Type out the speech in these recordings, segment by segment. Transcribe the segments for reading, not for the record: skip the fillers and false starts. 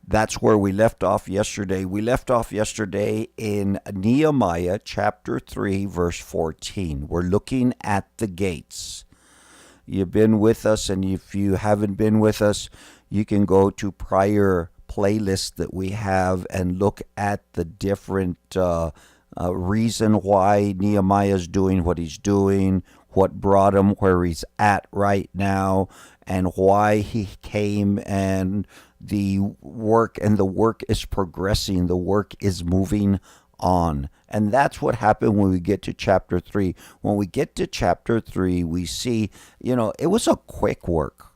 That's where we left off yesterday. We left off yesterday in Nehemiah chapter 3, verse 14. We're looking at the gates. You've been with us, and if you haven't been with us, you can go to prior playlists that we have and look at the different reason why Nehemiah is doing what he's doing, what brought him where he's at right now, and why he came, and the work is progressing, the work is moving on. And that's what happened when we get to chapter 3. When we get to chapter 3, we see, it was a quick work.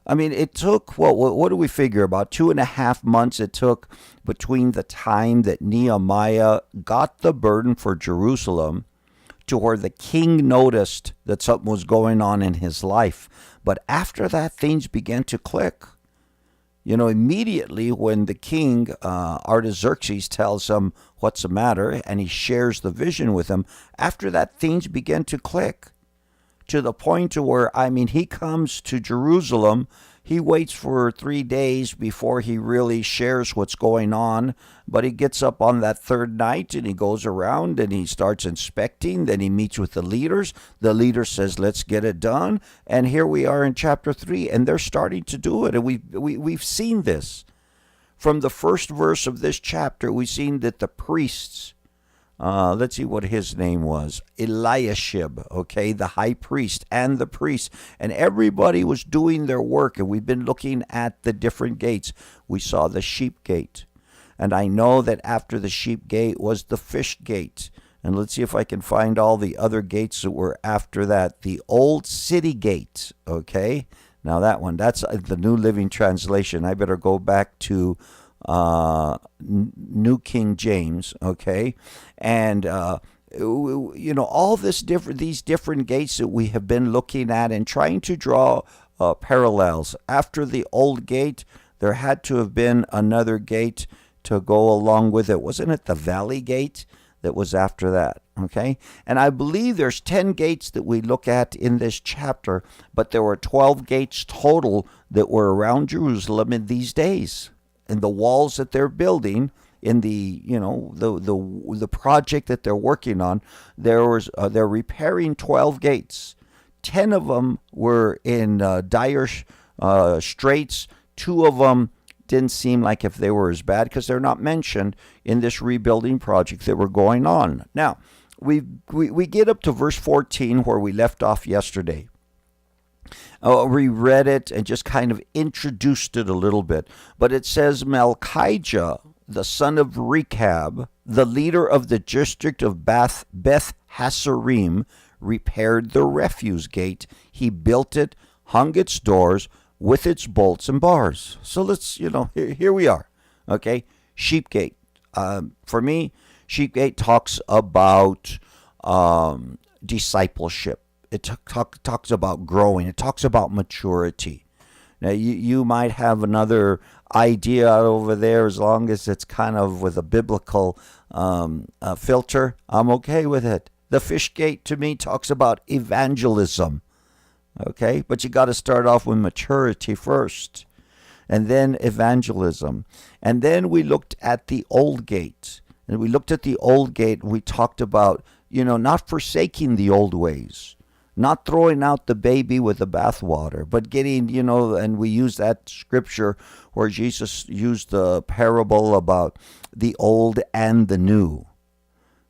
I mean, it took, what do we figure, about 2.5 months it took between the time that Nehemiah got the burden for Jerusalem to where the king noticed that something was going on in his life. But after that, things began to click. Immediately when the king, Artaxerxes, tells him what's the matter and he shares the vision with him, after that, things began to click to the point to where, he comes to Jerusalem. He waits for 3 days before he really shares what's going on. But he gets up on that third night and he goes around and he starts inspecting. Then he meets with the leaders. The leader says, let's get it done. And here we are in chapter 3, and they're starting to do it. And we've seen this. From the first verse of this chapter, we've seen that the priests, let's see what his name was. Eliashib, the high priest and the priests. And everybody was doing their work. And we've been looking at the different gates. We saw the sheep gate. And I know that after the sheep gate was the fish gate. And let's see if I can find all the other gates that were after that. The old city gate, Now that one, that's the New Living Translation. I better go back to New King James, and all these different gates that we have been looking at and trying to draw parallels. After the old gate, there had to have been another gate to go along with it. Wasn't it the Valley Gate that was after that? And I believe there's 10 gates that we look at in this chapter, but there were 12 gates total that were around Jerusalem in these days. And the walls that they're building in the project that they're working on, they're repairing 12 gates. 10 of them were in dire straits. 2 of them didn't seem like if they were as bad because they're not mentioned in this rebuilding project that were going on. Now, we get up to verse 14 where we left off yesterday. We read it and just kind of introduced it a little bit. But it says, Malchijah, the son of Rechab, the leader of the district of Beth Hasserim, repaired the refuse gate. He built it, hung its doors with its bolts and bars. So let's, here we are. Sheep gate. For me, sheep gate talks about discipleship. It talks about growing. It talks about maturity. Now, you might have another idea over there as long as it's kind of with a biblical filter. I'm okay with it. The fish gate, to me, talks about evangelism. But you got to start off with maturity first, and then evangelism. And then we looked at the old gate. And we looked at the old gate, and we talked about, not forsaking the old ways. Not throwing out the baby with the bathwater, but getting, and we use that scripture where Jesus used the parable about the old and the new,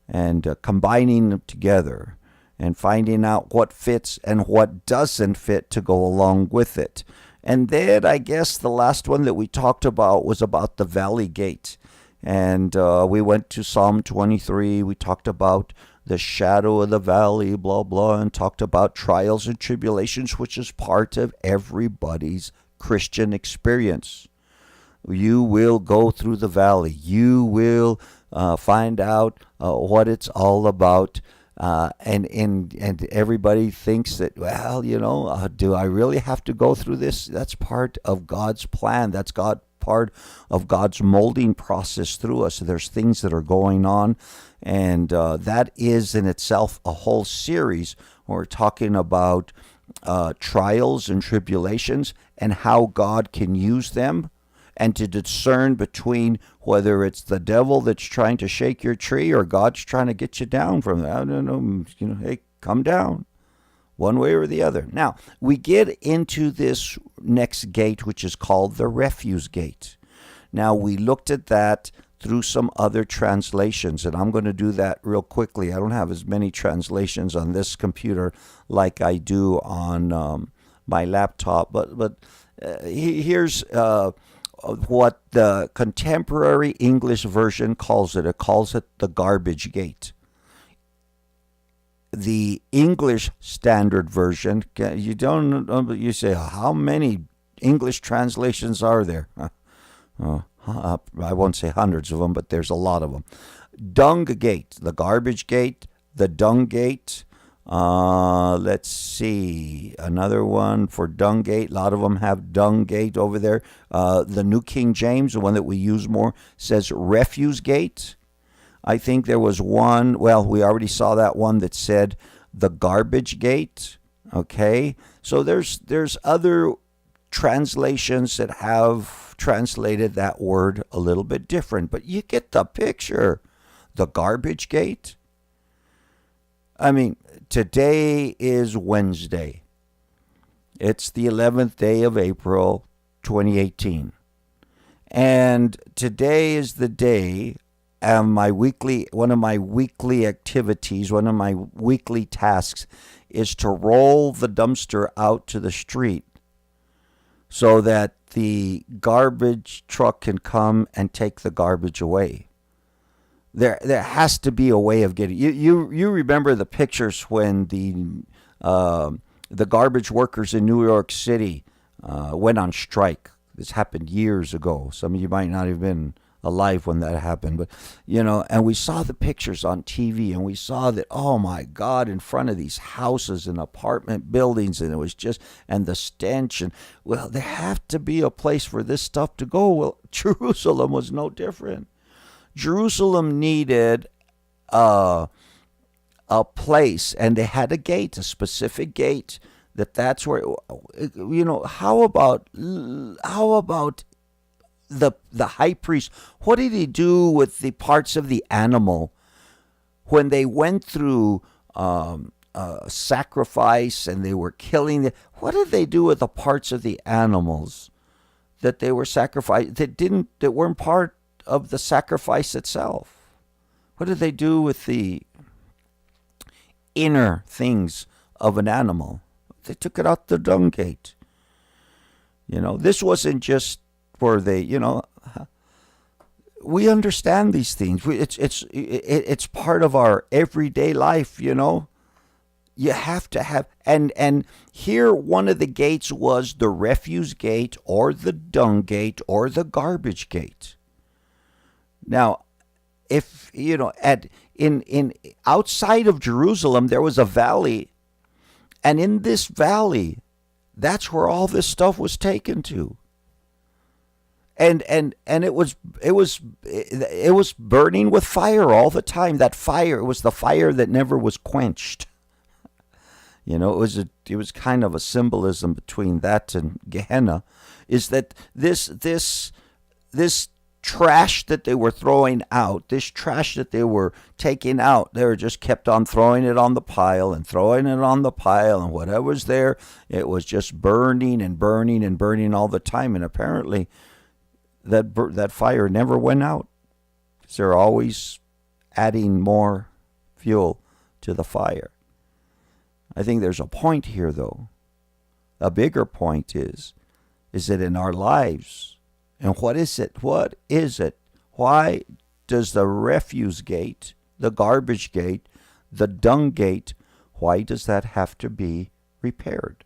and combining them together and finding out what fits and what doesn't fit to go along with it. And then I guess the last one that we talked about was about the Valley Gate. And we went to Psalm 23. We talked about the shadow of the valley, blah, blah, and talked about trials and tribulations, which is part of everybody's Christian experience. You will go through the valley. You will find out what it's all about. And everybody thinks that, do I really have to go through this? That's part of God's plan. That's part of God's molding process through us. There's things that are going on, and that is in itself a whole series. We're talking about trials and tribulations and how God can use them and to discern between whether it's the devil that's trying to shake your tree or God's trying to get you down from that. I don't know, hey, come down, one way or the other. Now, we get into this next gate, which is called the refuse gate. Now, we looked at that through some other translations, and I'm going to do that real quickly. I don't have as many translations on this computer like I do on my laptop, but here's what the contemporary English version calls it. It calls it the garbage gate. The English Standard Version, you say, how many English translations are there? I won't say hundreds of them, but there's a lot of them. Dung gate, the garbage gate, the dung gate. Let's see, another one for dung gate. A lot of them have dung gate over there. The New King James, the one that we use more, says refuse gate. I think there was one, well, we already saw that one that said the garbage gate. Okay, so there's other translations that have translated that word a little bit different, but you get the picture. The garbage gate. I mean, today is Wednesday. It's the 11th day of April, 2018. And today is the day one of my weekly activities, one of my weekly tasks is to roll the dumpster out to the street so that the garbage truck can come and take the garbage away. There has to be a way of getting you remember the pictures when the garbage workers in New York City went on strike. This happened years ago. Some of you might not have been alive when that happened, but and we saw the pictures on TV, and we saw that, oh my God, in front of these houses and apartment buildings, and it was just, and the stench, and well, there have to be a place for this stuff to go. Well, Jerusalem was no different. Jerusalem needed a place, and they had a gate, a specific gate, that's where, how about the high priest? What did he do with the parts of the animal when they went through sacrifice and they were killing? What did they do with the parts of the animals that they were sacrificed that weren't part of the sacrifice itself? What did they do with the inner things of an animal? They took it out the dung gate. This wasn't just where they, we understand these things. It's part of our everyday life. You have to have, and here one of the gates was the refuse gate, or the dung gate, or the garbage gate. Now, if in outside of Jerusalem there was a valley, and in this valley, that's where all this stuff was taken to. And it was burning with fire all the time. That fire, it was the fire that never was quenched. It was kind of a symbolism between that and Gehenna, is that this trash that they were throwing out, this trash that they were taking out, they were just kept on throwing it on the pile and throwing it on the pile, and whatever was there, it was just burning and burning and burning all the time. And apparently that fire never went out. They're always adding more fuel to the fire. I think there's a point here, though. A bigger point is that in our lives, and what is it? What is it? Why does the refuse gate, the garbage gate, the dung gate, why does that have to be repaired?